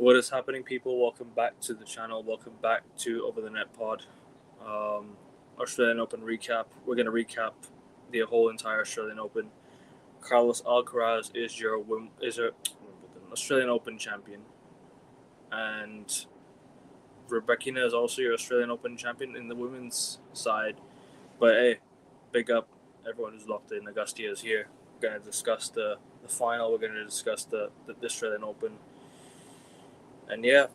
What is happening, people? Welcome back to the channel. Welcome back to Over the Net Pod. Australian Open recap. We're going to recap the whole entire Australian Open. Carlos Alcaraz is your Australian Open champion, and Rebecca is also your Australian Open champion in the women's side. But hey, big up everyone who's locked in. Augustia is here. We're going to discuss the final. We're going to discuss the Australian Open. And yeah,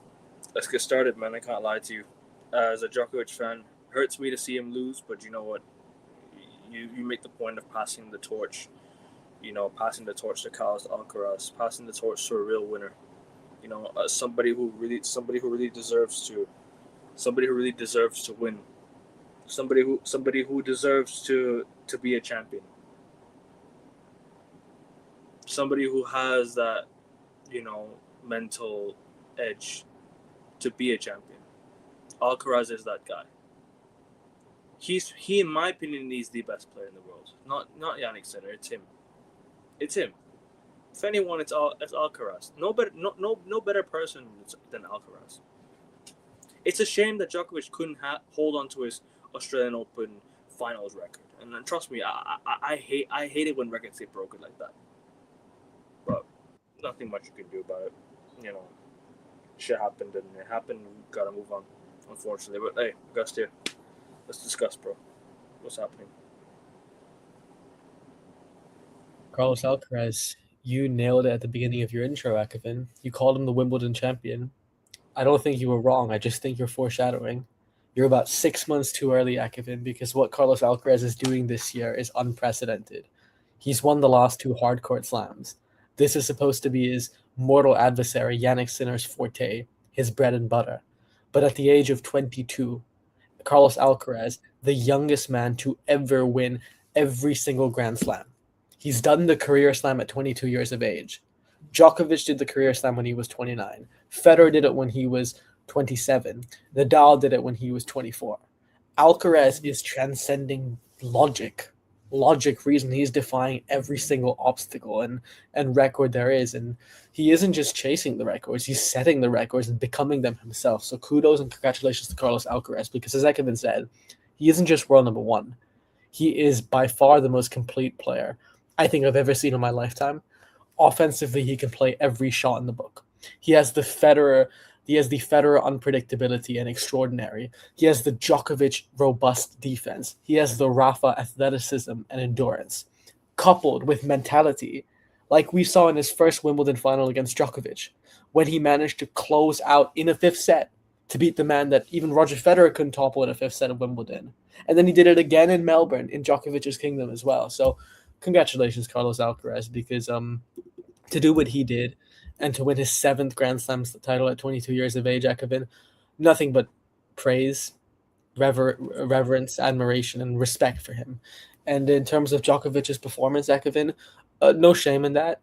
let's get started, man. I can't lie to you. As a Djokovic fan, hurts me to see him lose, but you know what? You make the point of passing the torch. Passing the torch to Carlos Alcaraz, passing the torch to a real winner. Somebody who really deserves to win. Somebody who deserves to be a champion. Somebody who has that, mental edge to be a champion. Alcaraz is that guy. He in my opinion is the best player in the world. Not Yannick Sinner. It's him. If anyone, it's Alcaraz. No better person than Alcaraz. It's a shame that Djokovic couldn't hold on to his Australian Open finals record. And trust me, I hate it when records get broken like that. But nothing much you can do about it. Shit happened and it happened. We gotta move on, unfortunately. But hey, Augustia, let's discuss, bro. What's happening? Carlos Alcaraz, you nailed it at the beginning of your intro, Akavin. You called him the Wimbledon champion. I don't think you were wrong. I just think you're foreshadowing. You're about 6 months too early, Akavin, because what Carlos Alcaraz is doing this year is unprecedented. He's won the last 2 hardcourt slams. This is supposed to be his mortal adversary, Yannick Sinner's forte, his bread and butter. But at the age of 22, Carlos Alcaraz, the youngest man to ever win every single Grand Slam. He's done the career slam at 22 years of age. Djokovic did the career slam when he was 29. Federer did it when he was 27. Nadal did it when he was 24. Alcaraz is transcending logic reason. He's defying every single obstacle and record there is. And he isn't just chasing the records, he's setting the records and becoming them himself. So kudos and congratulations to Carlos Alcaraz, because as Ekman said, he isn't just world number one. He is by far the most complete player I think I've ever seen in my lifetime. Offensively, he can play every shot in the book. He has the Federer unpredictability and extraordinary. He has the Djokovic robust defense. He has the Rafa athleticism and endurance, coupled with mentality, like we saw in his first Wimbledon final against Djokovic, when he managed to close out in a 5th set to beat the man that even Roger Federer couldn't topple in a 5th set of Wimbledon. And then he did it again in Melbourne, in Djokovic's kingdom as well. So congratulations, Carlos Alcaraz, because to do what he did and to win his 7th Grand Slam title at 22 years of age, Ekavin, nothing but praise, reverence, admiration, and respect for him. And in terms of Djokovic's performance, Ekavin, no shame in that.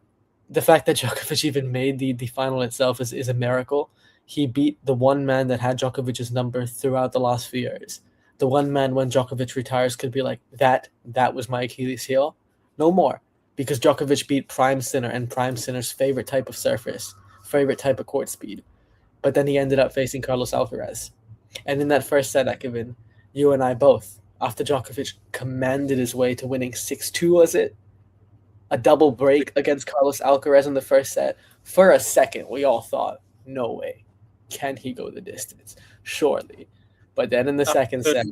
The fact that Djokovic even made the final itself is a miracle. He beat the one man that had Djokovic's number throughout the last few years. The one man when Djokovic retires could be like, that was my Achilles heel. No more. Because Djokovic beat Prime Sinner and Prime Sinner's favorite type of surface, favorite type of court speed. But then he ended up facing Carlos Alcaraz. And in that first set, Ekavin, you and I both, after Djokovic commanded his way to winning 6-2, was it? A double break against Carlos Alcaraz in the first set. For a second, we all thought, no way. Can he go the distance? Surely. But then in the second set...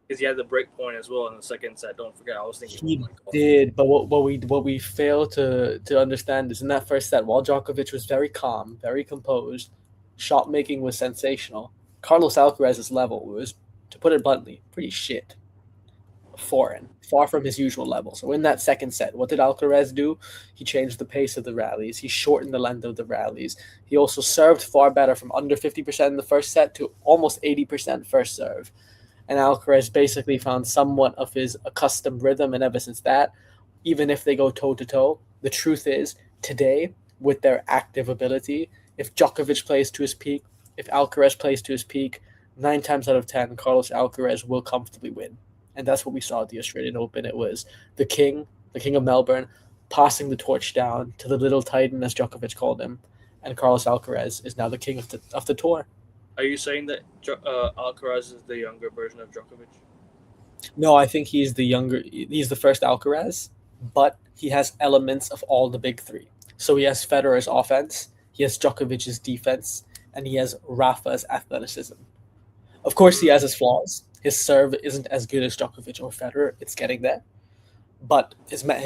Because he had the break point as well in the second set. Don't forget, I was thinking he did. But what we fail to understand is in that first set, while Djokovic was very calm, very composed, shot making was sensational. Carlos Alcaraz's level was, to put it bluntly, pretty shit. Far from his usual level. So in that second set, what did Alcaraz do? He changed the pace of the rallies. He shortened the length of the rallies. He also served far better, from under 50% in the first set to almost 80% first serve. And Alcaraz basically found somewhat of his accustomed rhythm, and ever since that, even if they go toe-to-toe, the truth is, today, with their active ability, if Djokovic plays to his peak, if Alcaraz plays to his peak, 9 times out of 10, Carlos Alcaraz will comfortably win. And that's what we saw at the Australian Open. It was the king of Melbourne, passing the torch down to the little titan, as Djokovic called him, and Carlos Alcaraz is now the king of the tour. Are you saying that Alcaraz is the younger version of Djokovic? No, I think he's the younger. He's the first Alcaraz, but he has elements of all the big three. So he has Federer's offense, he has Djokovic's defense, and he has Rafa's athleticism. Of course, he has his flaws. His serve isn't as good as Djokovic or Federer. It's getting there, but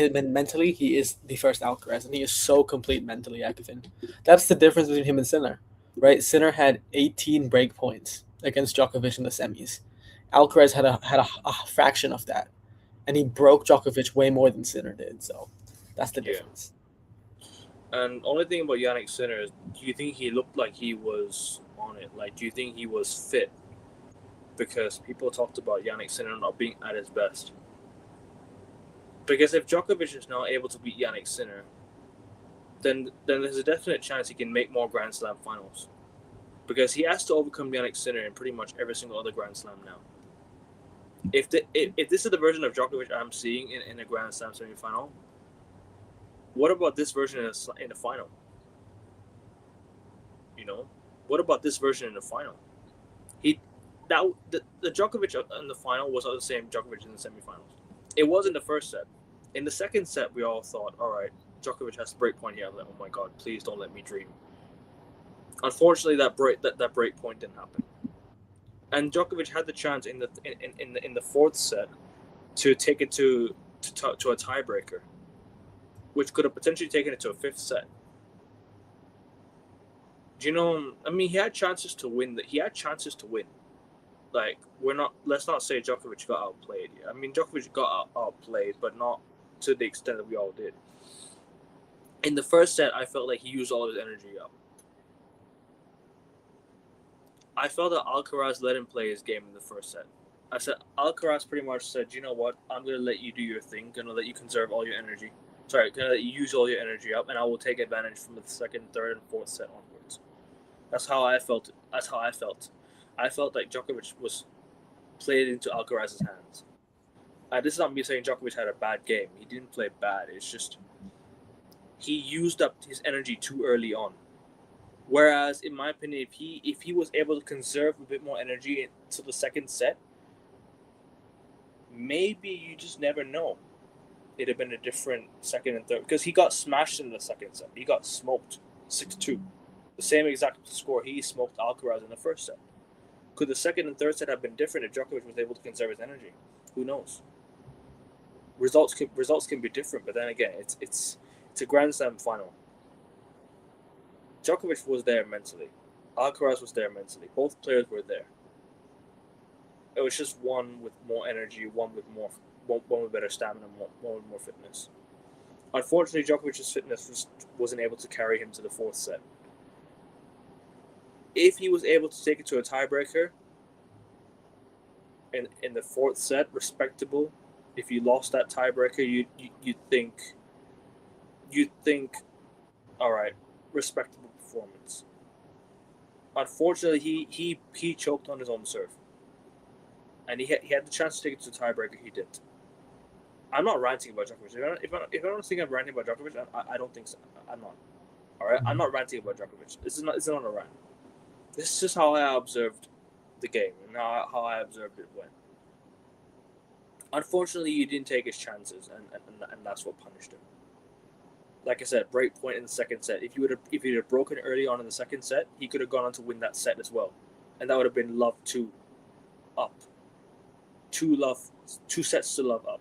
mentally, he is the first Alcaraz, and he is so complete mentally, Ekvin. That's the difference between him and Sinner, right? Sinner had 18 break points against Djokovic in the semis. Alcaraz had a fraction of that, and he broke Djokovic way more than Sinner did. So that's the difference. And only thing about Yannick Sinner is, do you think he looked like he was on it? Like, do you think he was fit? Because people talked about Yannick Sinner not being at his best. Because if Djokovic is not able to beat Yannick Sinner, then there's a definite chance he can make more Grand Slam finals. Because he has to overcome Yannick Sinner in pretty much every single other Grand Slam now. If this is the version of Djokovic I'm seeing in a Grand Slam semifinal, what about this version in the final? You know, what about this version in the final? The Djokovic in the final was not the same Djokovic in the semifinals. It was in the first set. In the second set, we all thought, all right, Djokovic has to break point here. Like, oh my God, please don't let me dream. Unfortunately, that break point didn't happen. And Djokovic had the chance in the fourth set to take it to a tiebreaker, which could have potentially taken it to a fifth set. Do you know? I mean, he had chances to win. Like, let's not say Djokovic got outplayed. I mean, Djokovic got outplayed, but not to the extent that we all did. In the first set, I felt like he used all of his energy up. I felt that Alcaraz let him play his game in the first set. I said, Alcaraz pretty much said, you know what, I'm going to let you do your thing, going to let you conserve all your energy. Sorry, going to let you use all your energy up, and I will take advantage from the second, third, and fourth set onwards. That's how I felt. I felt like Djokovic was played into Alcaraz's hands. This is not me saying Djokovic had a bad game. He didn't play bad. It's just he used up his energy too early on. Whereas, in my opinion, if he was able to conserve a bit more energy into the second set, maybe you just never know. It'd have been a different second and third, because he got smashed in the second set. He got smoked 6-2. The same exact score he smoked Alcaraz in the first set. Could the second and third set have been different if Djokovic was able to conserve his energy? Who knows? Results can be different, but then again, it's a Grand Slam final. Djokovic was there mentally. Alcaraz was there mentally. Both players were there. It was just one with more energy, one with better stamina, one with more fitness. Unfortunately, Djokovic's fitness wasn't able to carry him to the fourth set. If he was able to take it to a tiebreaker in the fourth set, respectable. If you lost that tiebreaker, you'd think, all right, respectable performance. Unfortunately, he choked on his own serve, and he had the chance to take it to the tiebreaker. He didn't. I'm not ranting about Djokovic. If I don't think I'm ranting about Djokovic, I don't think so. I'm not. All right, I'm not ranting about Djokovic. This is not a rant. This is just how I observed the game and how I observed it went. Unfortunately, he didn't take his chances, and that's what punished him. Like I said, break point in the second set. If he had broken early on in the second set, he could have gone on to win that set as well, and that would have been love 2 up, 2 sets to love up.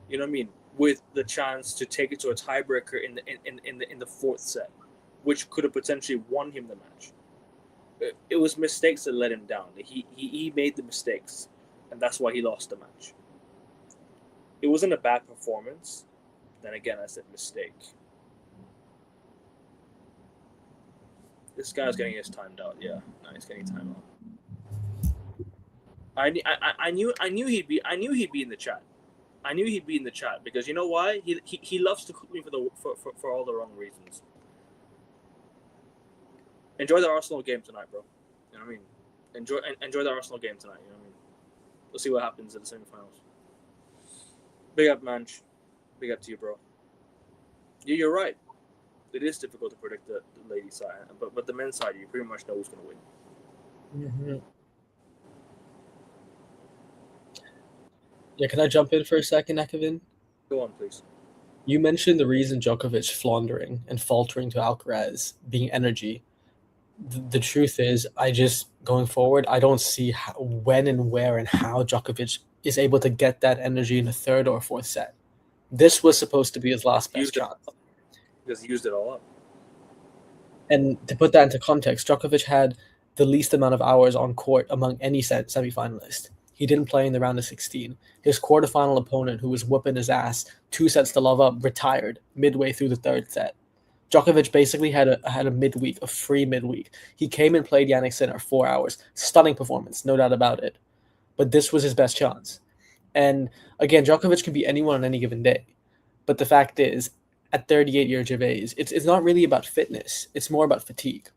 You know what I mean? With the chance to take it to a tiebreaker in the fourth set, which could have potentially won him the match. It was mistakes that let him down. He made the mistakes, and that's why he lost the match. It wasn't a bad performance. Then again, I said mistake. This guy's getting his timed out. Yeah, no, he's getting timed out. I knew he'd be in the chat. I knew he'd be in the chat because you know why? He loves to cook me for all the wrong reasons. Enjoy the Arsenal game tonight, bro. You know what I mean? Enjoy the Arsenal game tonight. You know what I mean? We'll see what happens in the semifinals. Big up, Manch. Big up to you, bro. You're right. it is difficult to predict the ladies' side, but the men's side, you pretty much know who's going to win. Mm-hmm. Yeah, can I jump in for a second, Ekevin? Go on, please. You mentioned the reason Djokovic floundering and faltering to Alcaraz being energy. The truth is, going forward, I don't see when and where and how Djokovic is able to get that energy in the third or fourth set. This was supposed to be his last best chance. Because he used it all up. And to put that into context, Djokovic had the least amount of hours on court among any semifinalist. He didn't play in the round of 16. His quarterfinal opponent, who was whooping his ass 2 sets to love up, retired midway through the third set. Djokovic basically had a midweek, a free midweek. He came and played Jannik Sinner 4 hours. Stunning performance, no doubt about it. But this was his best chance. And again, Djokovic can be anyone on any given day. But the fact is, at 38 years of age, it's not really about fitness. It's more about fatigue.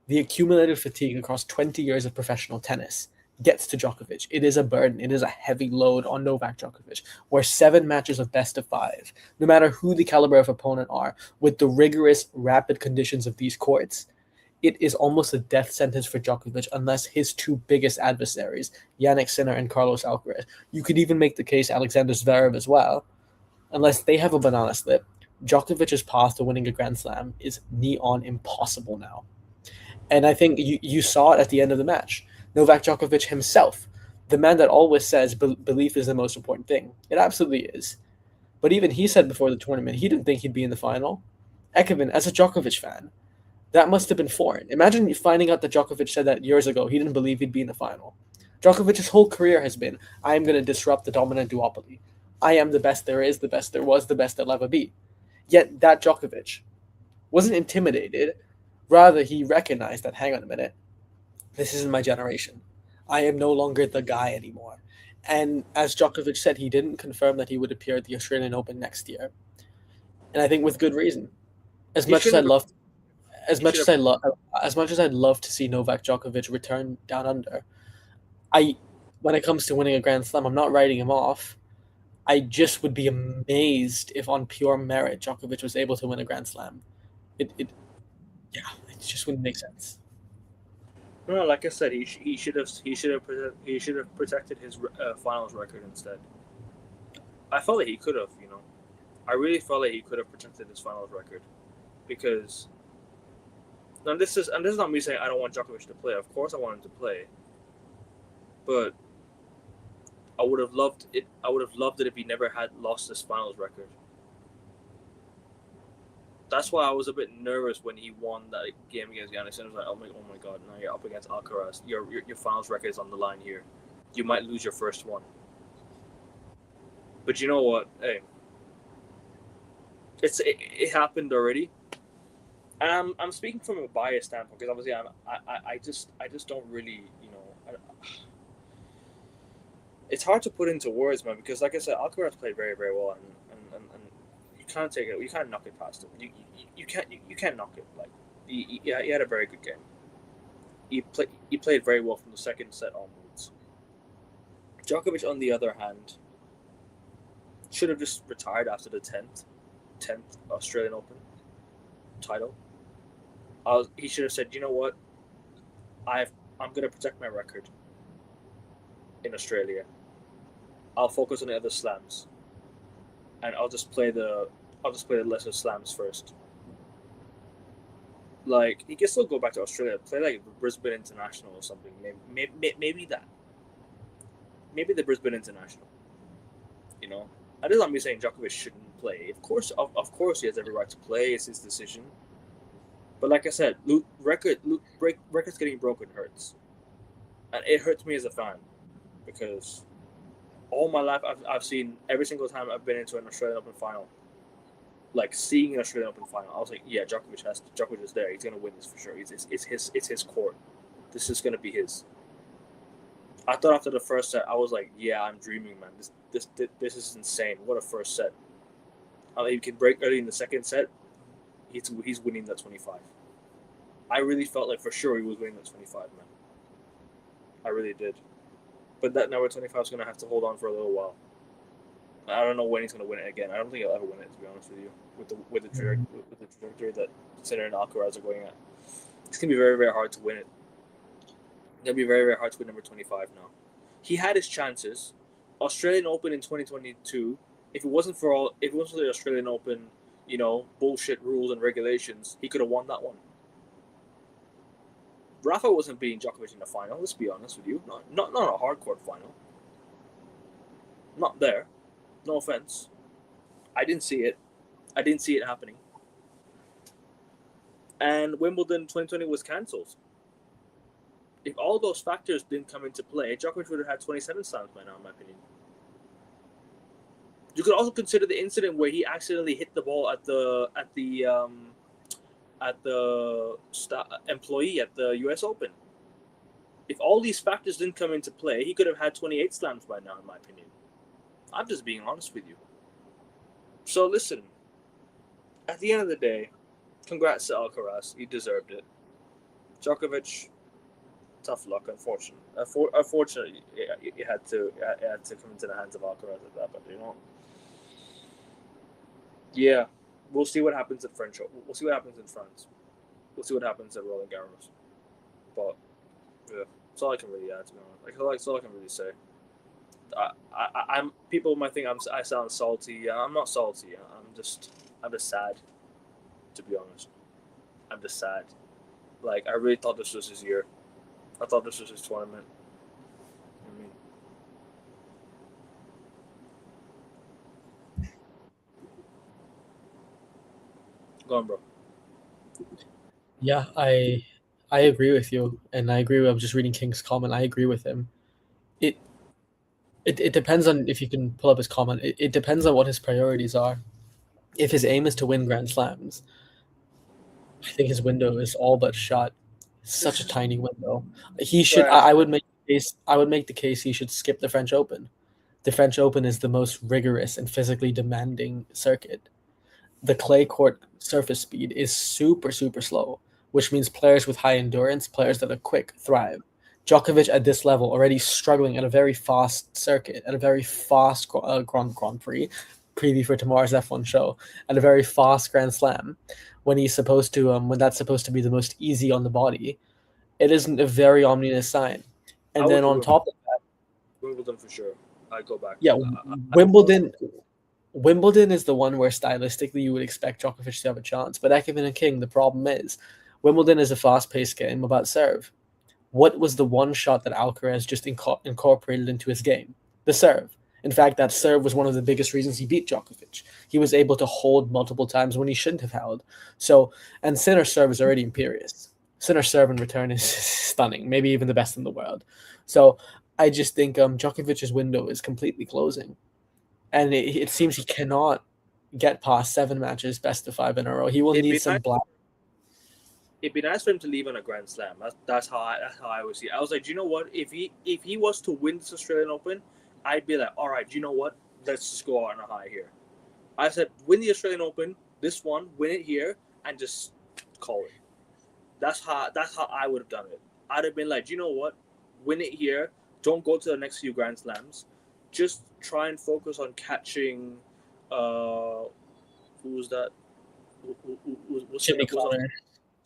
The accumulated fatigue across 20 years of professional tennis gets to Djokovic. It is a burden. It is a heavy load on Novak Djokovic, where 7 matches of best of 5, no matter who the caliber of opponent are, with the rigorous, rapid conditions of these courts, it is almost a death sentence for Djokovic unless his 2 biggest adversaries, Jannik Sinner and Carlos Alcaraz. You could even make the case Alexander Zverev as well. Unless they have a banana slip, Djokovic's path to winning a Grand Slam is neon impossible now. And I think you saw it at the end of the match. Novak Djokovic himself, the man that always says belief is the most important thing. It absolutely is. But even he said before the tournament, he didn't think he'd be in the final. Ekevin, as a Djokovic fan, that must have been foreign. Imagine finding out that Djokovic said that years ago. He didn't believe he'd be in the final. Djokovic's whole career has been, I am going to disrupt the dominant duopoly. I am the best there is, the best there was, the best there'll ever be. Yet that Djokovic wasn't intimidated. Rather, he recognized that, hang on a minute, this isn't my generation. I am no longer the guy anymore. And as Djokovic said, he didn't confirm that he would appear at the Australian Open next year. And I think with good reason. As much as I'd love to see Novak Djokovic return down under, when it comes to winning a Grand Slam, I'm not writing him off. I just would be amazed if on pure merit Djokovic was able to win a Grand Slam. It just wouldn't make sense. No, like I said, he should have protected his finals record instead. I felt like he could have, I really felt like he could have protected his finals record, because, and this is not me saying I don't want Djokovic to play. Of course, I want him to play, but I would have loved it. I would have loved it if he never had lost his finals record. That's why I was a bit nervous when he won that game against Giannis. I was like, oh my god, now you're up against Alcaraz. Your finals record is on the line here. You might lose your first one. But you know what? Hey, it happened already. And I'm speaking from a biased standpoint, because obviously I just don't really, it's hard to put into words, man, because like I said, Alcaraz played very, very well, and you can't take it, you can't knock it past him. You can't knock it. Like he had a very good game. He played very well from the second set onwards. Djokovic, on the other hand, should have just retired after the 10th Australian Open title. He should have said, you know what, I'm going to protect my record in Australia. I'll focus on the other slams, and I'll just play the lesser slams first. Like, he can still go back to Australia, play like the Brisbane International or something. Maybe that. Maybe the Brisbane International. That is not me saying Djokovic shouldn't play. Of course, he has every right to play. It's his decision. But like I said, records getting broken hurts, and it hurts me as a fan, because all my life I've seen, every single time I've been into an Australian Open final, like seeing an Australian Open final, I was like, yeah, Djokovic is there. He's gonna win this for sure. It's his court. This is gonna be his. I thought after the first set, I was like, yeah, I'm dreaming, man. This is insane. What a first set. He can break early in the second set. He's winning that 25. I really felt like for sure he was winning that 25, man. I really did. But that number 25 is going to have to hold on for a little while. I don't know when he's going to win it again. I don't think he'll ever win it, to be honest with you. With the trajectory that Sinner and Alcaraz are going at, it's going to be very, very hard to win it. It's going to be very, very hard to win number 25 now. He had his chances. Australian Open in 2022. If it wasn't for the Australian Open, bullshit rules and regulations, he could have won that one. Rafa wasn't beating Djokovic in the final. Let's be honest with you. Not a hardcore final. Not there. No offense. I didn't see it. I didn't see it happening. And Wimbledon 2020 was cancelled. If all those factors didn't come into play, Djokovic would have had 27 slams by now, in my opinion. You could also consider the incident where he accidentally hit the ball at the employee at the U.S. Open. If all these factors didn't come into play, he could have had 28 slams by now, in my opinion. I'm just being honest with you. So listen, at the end of the day, congrats to Alcaraz. He deserved it. Djokovic, tough luck, unfortunately, it had to come into the hands of Alcaraz at that, but yeah, we'll see what happens at French. We'll see what happens in France. We'll see what happens at Roland Garros. But yeah, that's all I can really add, to be honest. That's all I can really say. I'm people might think I sound salty. I'm not salty. I'm just sad. To be honest, I'm just sad. Like, I really thought this was his year. I thought this was his tournament. Go on, bro. Yeah, I agree with you, and I agree. I'm just reading King's comment. I agree with him. It depends on if you can pull up his comment. It depends on what his priorities are. If his aim is to win Grand Slams, I think his window is all but shut. Such a tiny window. He should. I would make the case. I would make the case he should skip the French Open. The French Open is the most rigorous and physically demanding circuit. The clay court surface speed is super, super slow, which means players with high endurance, players that are quick, thrive. Djokovic at this level already struggling at a very fast circuit, at a very fast Grand Prix, preview for tomorrow's F1 show, at a very fast Grand Slam, when he's supposed to, when that's supposed to be the most easy on the body, it isn't a very ominous sign. And then on top of that, Wimbledon for sure. I go back. Yeah, Wimbledon is the one where stylistically you would expect Djokovic to have a chance. But Ekman and King, the problem is Wimbledon is a fast-paced game about serve. What was the one shot that Alcaraz just incorporated into his game? The serve. In fact, that serve was one of the biggest reasons he beat Djokovic. He was able to hold multiple times when he shouldn't have held. And Sinner's serve is already imperious. Sinner's serve in return is stunning, maybe even the best in the world. So I just think Djokovic's window is completely closing. And it seems he cannot get past 7 matches, best of 5 in a row. He will need some black. It'd be nice for him to leave on a Grand Slam. That's how I would see it. I was like, do you know what? If he was to win this Australian Open, I'd be like, all right, do you know what? Let's just go out on a high here. I said, win the Australian Open, this one, win it here, and just call it. That's how I would have done it. I'd have been like, do you know what? Win it here. Don't go to the next few Grand Slams. Just try and focus on catching. Who was that?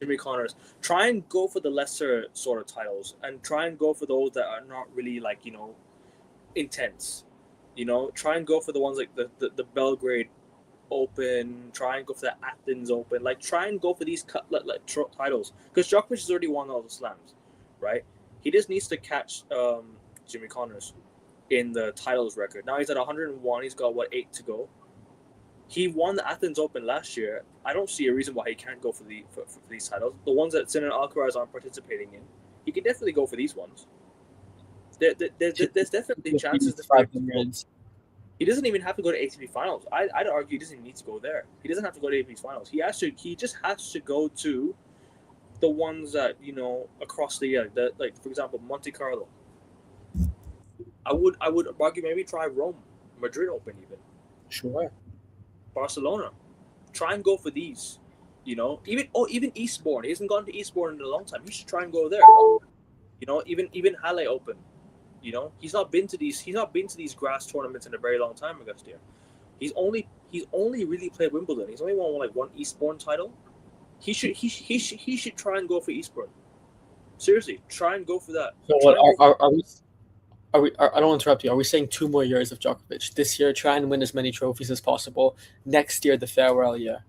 Jimmy Connors. Try and go for the lesser sort of titles, and try and go for those that are not really intense. Try and go for the ones like the Belgrade Open. Try and go for the Athens Open. Try and go for these titles, because Djokovic has already won all the slams, right? He just needs to catch Jimmy Connors in the titles record. Now he's at 101. He's got 8 to go. He won the Athens Open last year. I don't see a reason why he can't go for these titles. The ones that Sinner and Alcaraz aren't participating in, he can definitely go for these ones. There's definitely chances. He doesn't even have to go to ATP Finals. I'd argue he doesn't even need to go there. He doesn't have to go to ATP Finals. He just has to go to the ones that across the year. For example, Monte Carlo. I would argue maybe try Rome, Madrid Open even. Sure. Barcelona. Try and go for these. Even Eastbourne. He hasn't gone to Eastbourne in a long time. He should try and go there. Even Halle Open. He's not been to these grass tournaments in a very long time, Augustia. He's only really played Wimbledon. He's only won like one Eastbourne title. He should try and go for Eastbourne. Seriously, try and go for that. So Try what and go I don't want to interrupt you. Are we saying 2 more years of Djokovic? This year, try and win as many trophies as possible. Next year, the farewell year.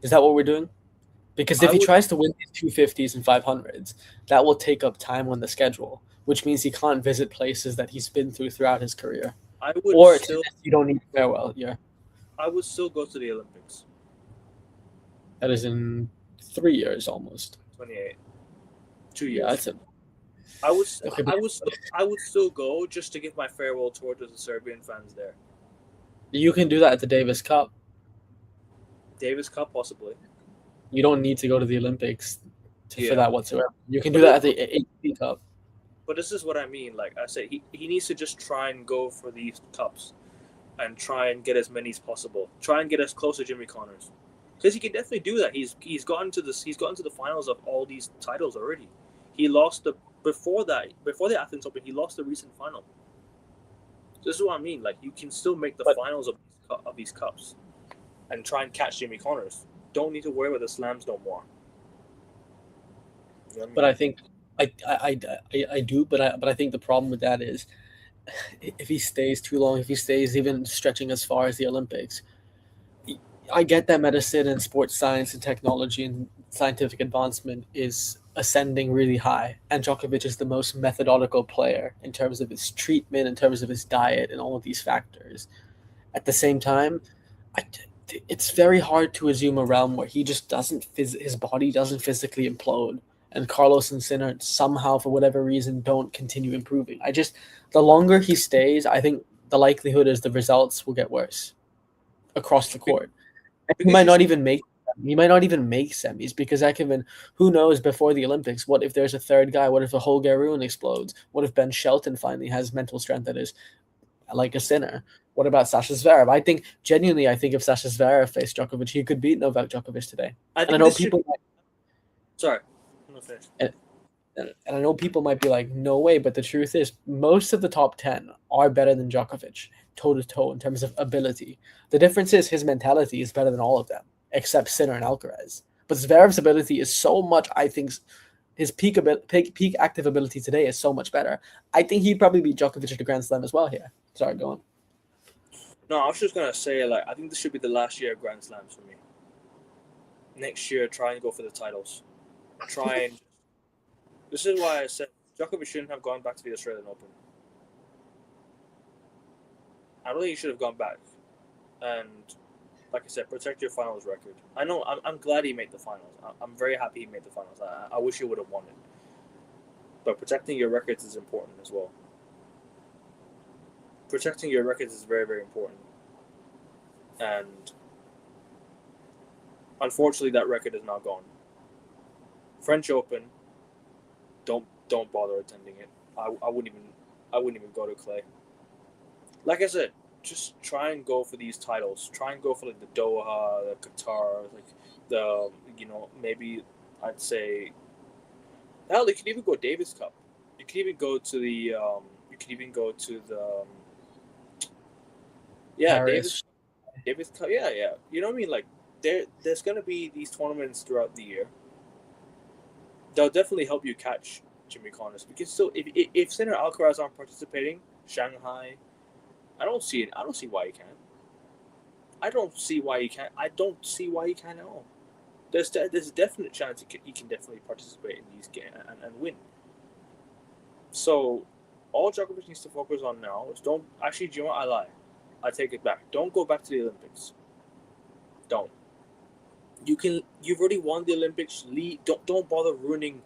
Is that what we're doing? Because if I he would tries to win these 250s and 500s, that will take up time on the schedule, which means he can't visit places that he's been throughout his career. I would Or still you don't need a farewell year. I would still go to the Olympics. That is in 3 years almost. 28. 2 Yeah, years. that's it. Okay, I would still go just to give my farewell tour to the Serbian fans there. you can do that at the Davis Cup. Davis Cup possibly. You don't need to go to the Olympics for Yeah. that whatsoever. You can do that at the ATP Cup. But this is what I mean. Like I said, he needs to just try and go for these cups and try and get as many as possible. Try and get as close to Jimmy Connors. Because he can definitely do that. He's gotten to the finals of all these titles already. He lost before the Athens Open, he lost the recent final. This is what I mean. Like you can still make the finals of these cups and try and catch Jimmy Connors. Don't need to worry about the slams no more. You know what I mean? But I think I do, but I think the problem with that is if he stays too long, if he stays even stretching as far as the Olympics, I get that medicine and sports science and technology and scientific advancement is ascending really high, and Djokovic is the most methodical player in terms of his treatment, in terms of his diet, and all of these factors. At the same time, it's very hard to assume a realm where he just doesn't his body doesn't physically implode, and Carlos and Sinner somehow, for whatever reason, don't continue improving. The longer he stays, I think the likelihood is the results will get worse across the court. And he might not even make semis because who knows before the Olympics, what if there's a third guy? What if a Holger Rune explodes? What if Ben Shelton finally has mental strength that is like a Sinner? What about Sasha Zverev? I think if Sasha Zverev faced Djokovic, he could beat Novak Djokovic today. And I know people Sorry. and I know people might be like, no way, but the truth is most of the top 10 are better than Djokovic, toe-to-toe in terms of ability. The difference is his mentality is better than all of them, except Sinner and Alcaraz. But Zverev's ability is so much, I think, his peak active ability today is so much better. I think he'd probably beat Djokovic at the Grand Slam as well here. Sorry, go on. No, I was just going to say, I think this should be the last year of Grand Slams for me. Next year, try and go for the titles. This is why I said Djokovic shouldn't have gone back to the Australian Open. I don't think he should have gone back. And like I said, protect your finals record. I know. I'm glad he made the finals. I'm very happy he made the finals. I wish he would have won it. But protecting your records is important as well. Protecting your records is very, very important. And unfortunately, that record is now gone. French Open. Don't bother attending it. I wouldn't even go to Clay. Like I said, just try and go for these titles. Try and go for the Doha, the Qatar, maybe I'd say. Hell, you could even go Davis Cup. You could even go to the. Paris. Davis Cup. Yeah. You know what I mean? Like there's gonna be these tournaments throughout the year. They'll definitely help you catch Jimmy Connors because still, if Sinner Alcaraz aren't participating, Shanghai. I don't see why he can't. I don't see why he can't at all. There's a definite chance he can definitely participate in these games and win. So, all Djokovic needs to focus on now is do you know what? I lie. I take it back. Don't go back to the Olympics. Don't. You've already won the Olympics. Don't bother ruining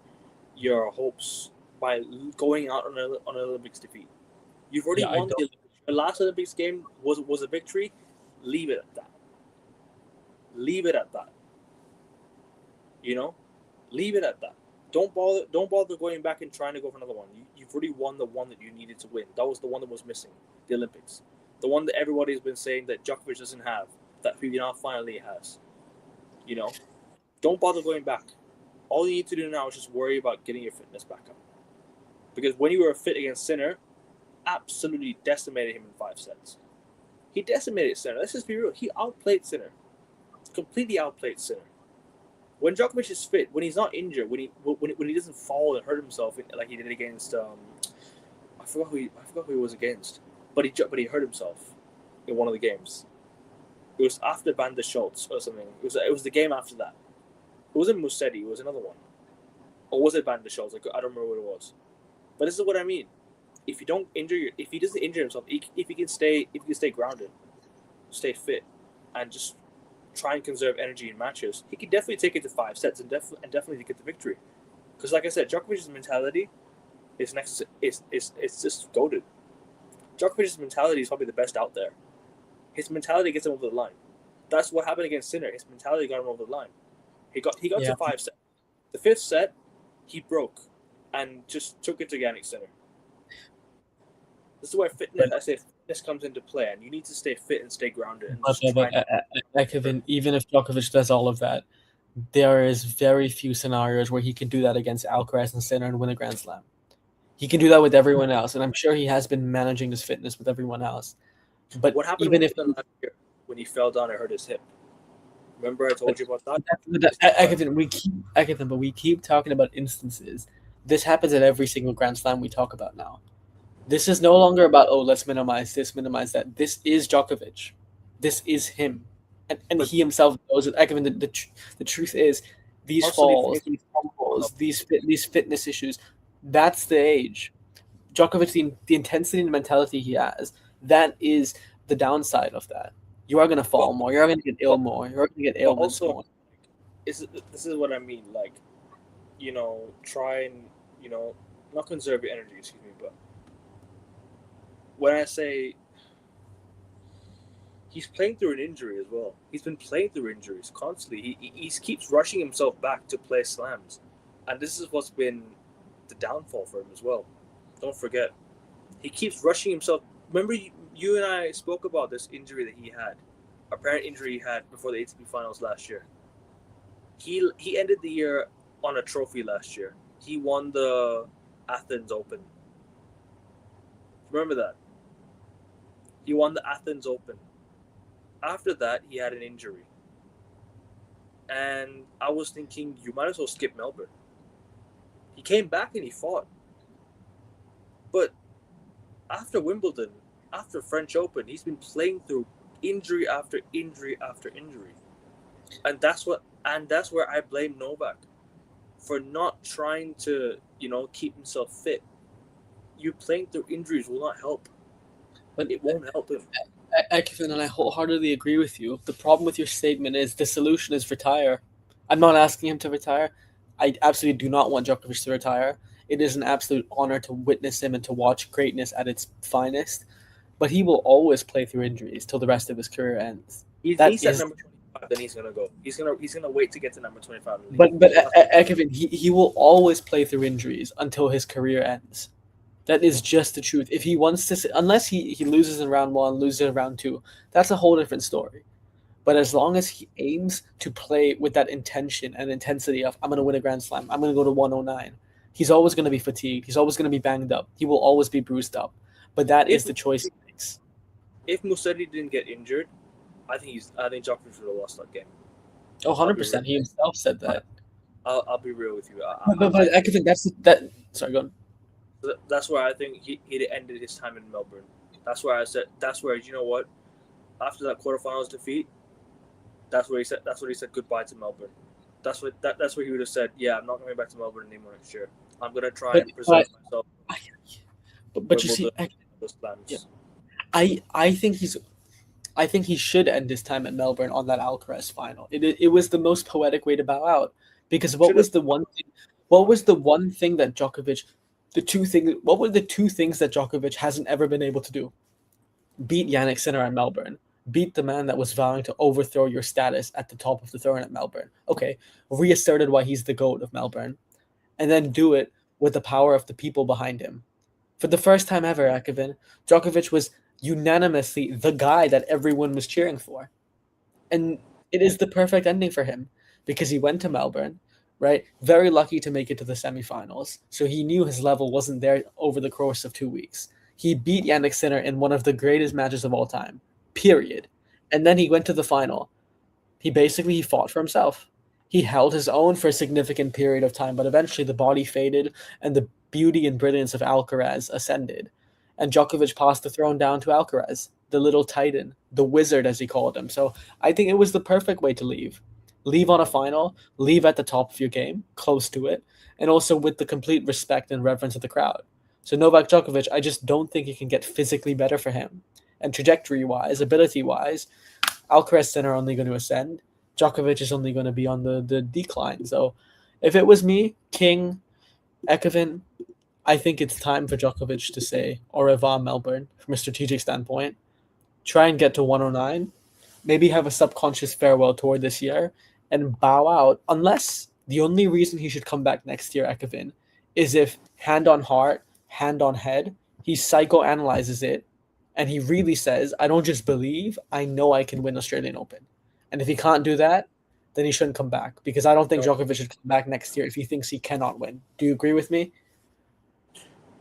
your hopes by going out on an Olympics defeat. You've already won the Olympics. The last Olympics game was a victory. Leave it at that. Leave it at that. Leave it at that. Don't bother going back and trying to go for another one. You've already won the one that you needed to win. That was the one that was missing, the Olympics. The one that everybody's been saying that Djokovic doesn't have, that he now finally has. Don't bother going back. All you need to do now is just worry about getting your fitness back up. Because when you were fit against Sinner, absolutely decimated him in 5 sets. He decimated Sinner. Let's just be real. He outplayed Sinner. Completely outplayed Sinner. When Djokovic is fit, when he's not injured, when he doesn't fall and hurt himself like he did against I forgot who he was against, but he hurt himself in one of the games. It was after Van der Schultz or something. It was the game after that. It wasn't Musetti. It was another one. Or was it Van der Schultz? I don't remember what it was. But this is what I mean. If he doesn't injure himself, if he can stay grounded, stay fit, and just try and conserve energy in matches, he could definitely take it to 5 sets and definitely get the victory. Because, like I said, Djokovic's mentality is just goated. Djokovic's mentality is probably the best out there. His mentality gets him over the line. That's what happened against Sinner. His mentality got him over the line. He got to 5 sets. The 5th set, he broke and just took it to Jannik Sinner. This is where fitness comes into play, and you need to stay fit and stay grounded. And even if Djokovic does all of that, there is very few scenarios where he can do that against Alcaraz and Sinner and win a Grand Slam. He can do that with everyone else, and I'm sure he has been managing his fitness with everyone else. But what happened last year when he fell down and hurt his hip? Remember I told you about that? We keep talking about instances. This happens at every single Grand Slam we talk about now. This is no longer about, let's minimize this, minimize that. This is Djokovic. This is him. And he himself knows it. The truth is, these falls, these fumbles, these fitness issues, that's the age. Djokovic, the intensity and mentality he has, that is the downside of that. You are going to fall more. You're going to get ill more. You're going to get ailments more. This is what I mean. Like, try and, not conserve your energy, excuse me, but when I say he's playing through an injury as well. He's been playing through injuries constantly. He keeps rushing himself back to play slams. And this is what's been the downfall for him as well. Don't forget. He keeps rushing himself. Remember, you and I spoke about this injury that he had, apparent injury he had before the ATP Finals last year. He ended the year on a trophy last year. He won the Athens Open. Remember that? He won the Athens Open. After that, he had an injury. And I was thinking, you might as well skip Melbourne. He came back and he fought. But after Wimbledon, after French Open, he's been playing through injury after injury after injury. And that's where I blame Novak for not trying to, keep himself fit. You playing through injuries will not help. But it won't help him. Ekifin, and I wholeheartedly agree with you. The problem with your statement is the solution is retire. I'm not asking him to retire. I absolutely do not want Djokovic to retire. It is an absolute honor to witness him and to watch greatness at its finest. But he will always play through injuries till the rest of his career ends. He's at number 25, then he's gonna go. He's gonna wait to get to number 25. But Ekifin, he will always play through injuries until his career ends. That is just the truth. If he wants to, unless he loses in round 1, loses in round 2, that's a whole different story. But as long as he aims to play with that intention and intensity of, I'm going to win a Grand Slam, I'm going to go to 109, he's always going to be fatigued. He's always going to be banged up. He will always be bruised up. But that is the choice he makes. If Musetti didn't get injured, I think Djokovic would have lost that game. Oh, 100%. He himself said that. I'll be real with you. But I think that. Sorry, go on. That's where I think he'd ended his time in Melbourne. That's where I said. That's where, you know what? After that quarterfinals defeat, that's where he said goodbye to Melbourne. That's where he would have said, yeah, I'm not coming back to Melbourne anymore next year. I'm gonna try and preserve myself. But you see, I think he should end his time at Melbourne on that Alcaraz final. It was the most poetic way to bow out, because what were the two things that Djokovic hasn't ever been able to do? Beat Jannik Sinner at Melbourne. Beat the man that was vowing to overthrow your status at the top of the throne at Melbourne. Okay, reasserted why he's the GOAT of Melbourne. And then do it with the power of the people behind him. For the first time ever, Ekifin, Djokovic was unanimously the guy that everyone was cheering for. And it is the perfect ending for him, because he went to Melbourne, right? Very lucky to make it to the semifinals. So he knew his level wasn't there over the course of 2 weeks. He beat Jannik Sinner in one of the greatest matches of all time. period. And then he went to the final. He fought for himself. He held his own for a significant period of time, but eventually the body faded and the beauty and brilliance of Alcaraz ascended. And Djokovic passed the throne down to Alcaraz, the little titan, the wizard as he called him. So I think it was the perfect way to leave. Leave on a final, leave at the top of your game, close to it, and also with the complete respect and reverence of the crowd. So Novak Djokovic, I just don't think it can get physically better for him. And trajectory-wise, ability-wise, Alcaraz are only going to ascend. Djokovic is only going to be on the decline. So if it was me, King, Ekevin, I think it's time for Djokovic to say au revoir, Melbourne, from a strategic standpoint. Try and get to 109. Maybe have a subconscious farewell tour this year and bow out. Unless the only reason he should come back next year, Ekevin, is if hand on heart, hand on head, he psychoanalyzes it and he really says, I don't just believe, I know I can win Australian Open. And if he can't do that, then he shouldn't come back, because I don't think Djokovic should come back next year if he thinks he cannot win. Do you agree with me?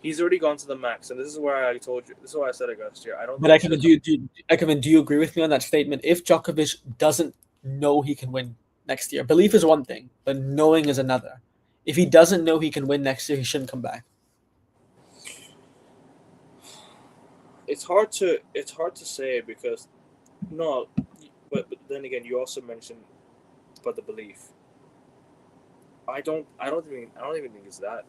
He's already gone to the max, and this is where I told you. This is why I said it last year. I don't. But Ekevin, do you agree with me on that statement? If Djokovic doesn't know he can win next year, belief is one thing, but knowing is another. If he doesn't know he can win next year, he shouldn't come back. It's hard to say, because no, but then again, you also mentioned about the belief. I don't even think it's that.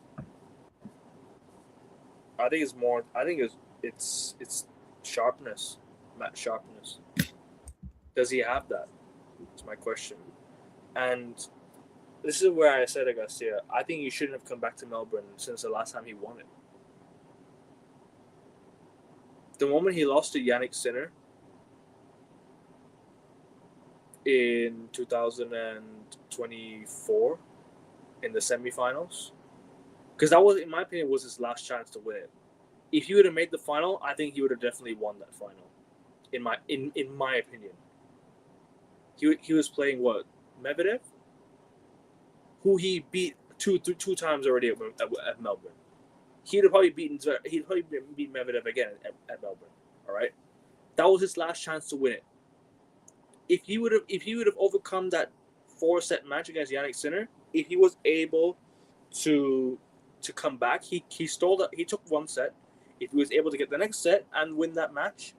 I think it's more. I think it's sharpness, match sharpness. Does he have that? That's my question. And this is where I said, Augustia, I think he shouldn't have come back to Melbourne since the last time he won it. The moment he lost to Yannick Sinner in 2024 in the semifinals, because that was, in my opinion, was his last chance to win it. If he would have made the final, I think he would have definitely won that final. In my opinion, he was playing what, Medvedev, who he beat two times already at Melbourne. He'd probably beat Medvedev again at Melbourne. All right, that was his last chance to win it. If he would have overcome that 4-set match against Yannick Sinner, if he was able to come back, he took one set. If he was able to get the next set and win that match,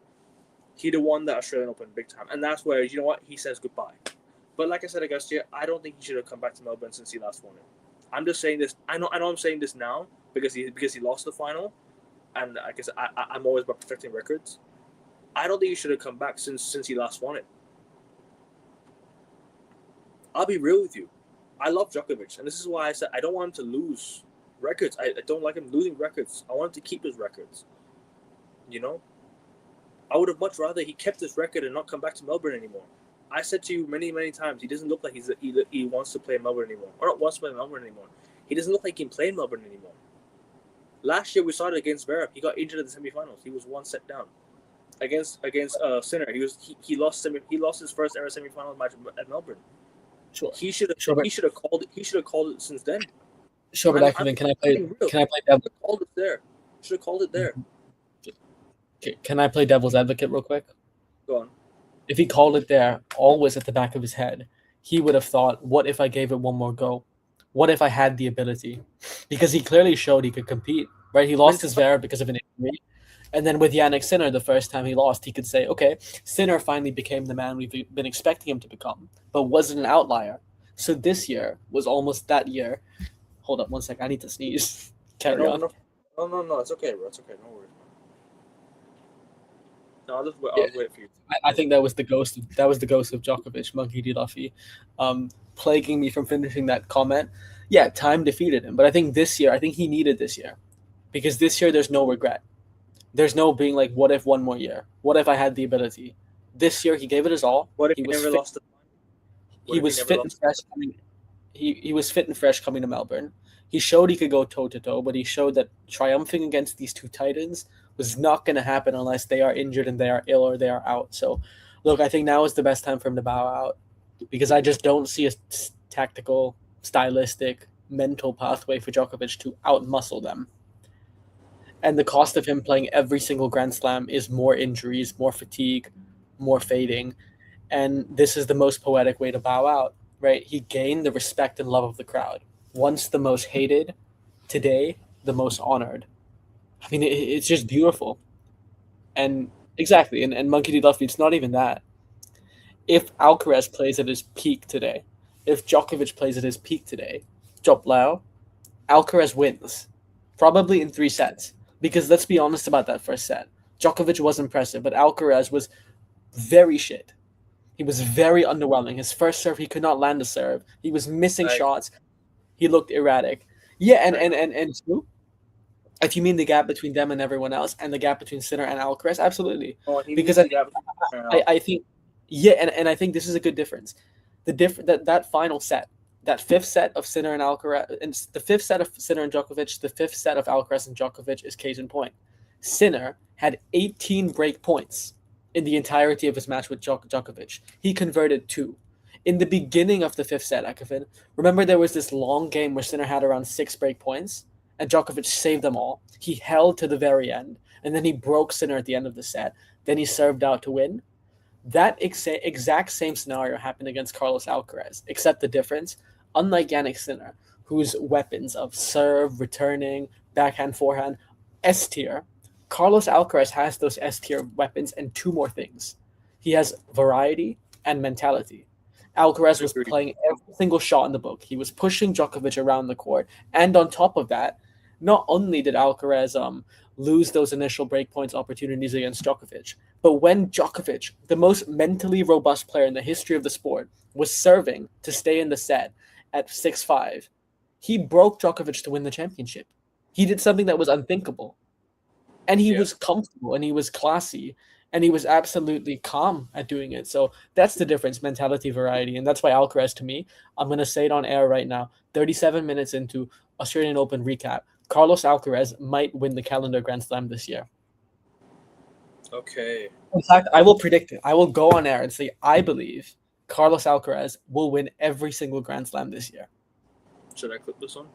he'd have won the Australian Open big time. And that's where, you know what, he says goodbye. But like I said, Augustia, I don't think he should have come back to Melbourne since he last won it. I'm just saying this. I know I'm saying this now because he lost the final, and I guess I'm always about protecting records. I don't think he should have come back since he last won it. I'll be real with you. I love Djokovic, and this is why I said I don't want him to lose records. I don't like him losing records. I want him to keep his records. You know? I would have much rather he kept his record and not come back to Melbourne anymore. I said to you many, many times, he doesn't look like he wants to play in Melbourne anymore. Or not wants to play in Melbourne anymore. He doesn't look like he can play in Melbourne anymore. Last year we saw it against Zverev. He got injured in the semifinals. He was one set down. Against Sinner, he lost his first ever semifinals match at Melbourne. Sure. He should have called it since then. Sure, but Ekevin, can I play devil? Called it there. Should have called it there. Okay, can I play devil's advocate real quick? Go on. If he called it there, always at the back of his head, he would have thought, what if I gave it one more go? What if I had the ability? Because he clearly showed he could compete, right? He lost his Zverev because of an injury. And then with Yannick Sinner, the first time he lost, he could say, okay, Sinner finally became the man we've been expecting him to become, but wasn't an outlier. So this year was almost that year. Hold up one sec. I need to sneeze. Carry on. No. It's okay, bro. It's okay. Don't worry. No, I'll wait for you. I think that was the ghost. That was the ghost of Djokovic, Monkey D. Luffy, plaguing me from finishing that comment. Yeah, time defeated him, but I think he needed this year, because this year there's no regret. There's no being like, what if one more year? What if I had the ability? This year he gave it his all. What if he never lost the final? He was fit and fresh coming. He was fit and fresh coming to Melbourne. He showed he could go toe to toe, but he showed that triumphing against these two titans was not going to happen unless they are injured and they are ill or they are out. So, look, I think now is the best time for him to bow out, because I just don't see a tactical, stylistic, mental pathway for Djokovic to outmuscle them. And the cost of him playing every single Grand Slam is more injuries, more fatigue, more fading, and this is the most poetic way to bow out, right? He gained the respect and love of the crowd. Once the most hated, today the most honored. I mean, it's just beautiful. And exactly, and Monkey D. Luffy, it's not even that. If Alcaraz plays at his peak today, if Djokovic plays at his peak today, Jop Lao, Alcaraz wins. Probably in 3 sets. Because let's be honest about that first set. Djokovic was impressive, but Alcaraz was very shit. He was very underwhelming. His first serve, he could not land a serve. He was missing I shots. He looked erratic. Yeah, and I and agree. and and two, if you mean the gap between them and everyone else, and the gap between Sinner and Alcaraz, absolutely. Oh, he Because means the gap between I think, yeah, and I think this is a good difference. That final set, that fifth set of Sinner and Alcaraz, and the fifth set of Sinner and Djokovic, the fifth set of Alcaraz and Djokovic is case in point. Sinner had 18 break points in the entirety of his match with Djokovic. He converted two. In the beginning of the fifth set, Akafin, remember there was this long game where Sinner had around 6 break points, and Djokovic saved them all. He held to the very end, and then he broke Sinner at the end of the set. Then he served out to win. That exact same scenario happened against Carlos Alcaraz, except the difference, unlike Yannick Sinner, whose weapons of serve, returning, backhand, forehand, S tier, Carlos Alcaraz has those S tier weapons and two more things. He has variety and mentality. Alcaraz was Agreed. playing every single shot in the book. He was pushing Djokovic around the court, and on top of that, not only did Alcaraz lose those initial breakpoints opportunities against Djokovic, but when Djokovic, the most mentally robust player in the history of the sport, was serving to stay in the set at 6-5, he broke Djokovic to win the championship. He did something that was unthinkable. And he Yeah. was comfortable and he was classy and he was absolutely calm at doing it. So that's the difference, mentality, variety. And that's why Alcaraz, to me, I'm going to say it on air right now, 37 minutes into Australian Open recap, Carlos Alcaraz might win the calendar Grand Slam this year. Okay. In fact, I will predict it. I will go on air and say, I believe Carlos Alcaraz will win every single Grand Slam this year. Should I clip this one?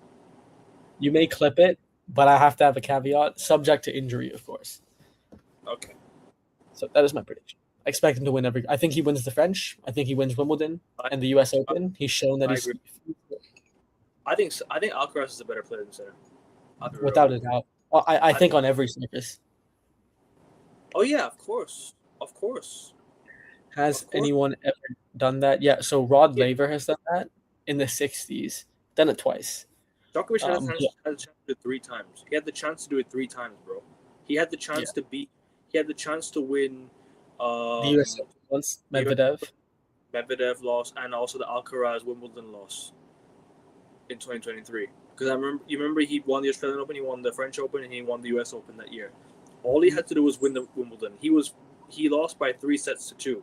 You may clip it, but I have to have a caveat, subject to injury, of course. Okay. So that is my prediction. I expect him to win every. I think he wins the French. I think he wins Wimbledon and the U.S. Open. He's shown that I he's agree. I think Alcaraz is a better player than Sinner. without a doubt. I think on every surface. Oh yeah, of course. Has Of course. anyone ever done that? Yeah. So Rod Yeah. Laver has done that in the '60s. Done it twice. Djokovic had a chance, Yeah. had a chance to do it 3 times. He had the chance to do it 3 times, bro. He had the chance to beat. He had the chance to win. The U.S. Open once, Medvedev. Medvedev loss, and also the Alcaraz Wimbledon loss in 2023. Because you remember he won the Australian Open, he won the French Open, and he won the U.S. Open that year. All he had to do was win the Wimbledon. He lost by 3-2.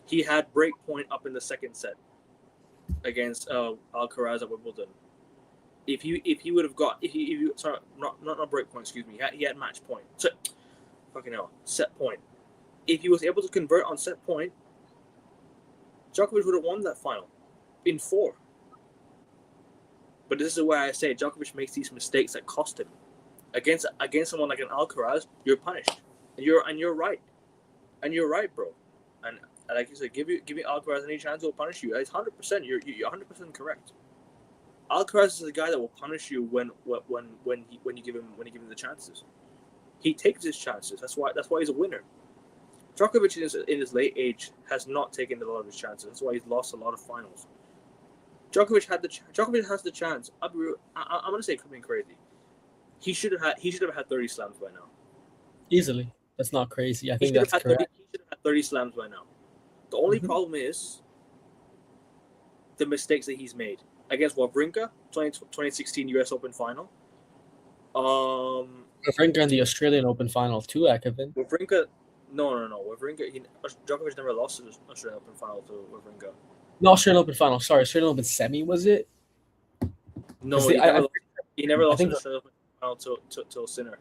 He had break point up in the second set against Alcaraz at Wimbledon. If he would have got sorry, not break point, excuse me, he had match point. So, fucking hell, set point. If he was able to convert on set point, Djokovic would have won that final in 4. But this is why I say Djokovic makes these mistakes that cost him. Against someone like an Alcaraz, you're punished, and you're right, bro. And like you said, give Alcaraz any chance, he'll punish you. It's 100%. You're 100% correct. Alcaraz is the guy that will punish you when you give him the chances. He takes his chances. That's why he's a winner. Djokovic in his late age has not taken a lot of his chances. That's why he's lost a lot of finals. Djokovic has the chance. I'm gonna say something crazy. He should have had 30 slams by now. Easily. That's not crazy. I think that's correct. He should have had 30 slams by now. The only problem is the mistakes that he's made. Against Wawrinka, 2016 U.S. Open final. Wawrinka in the Australian Open final too, Akavin. Wawrinka, no. Wawrinka, Djokovic never lost the Australian Open final to Wawrinka. No, Australian Open final. Sorry, Australian Open semi, was it? No, he never lost the Australian Open final till Sinner.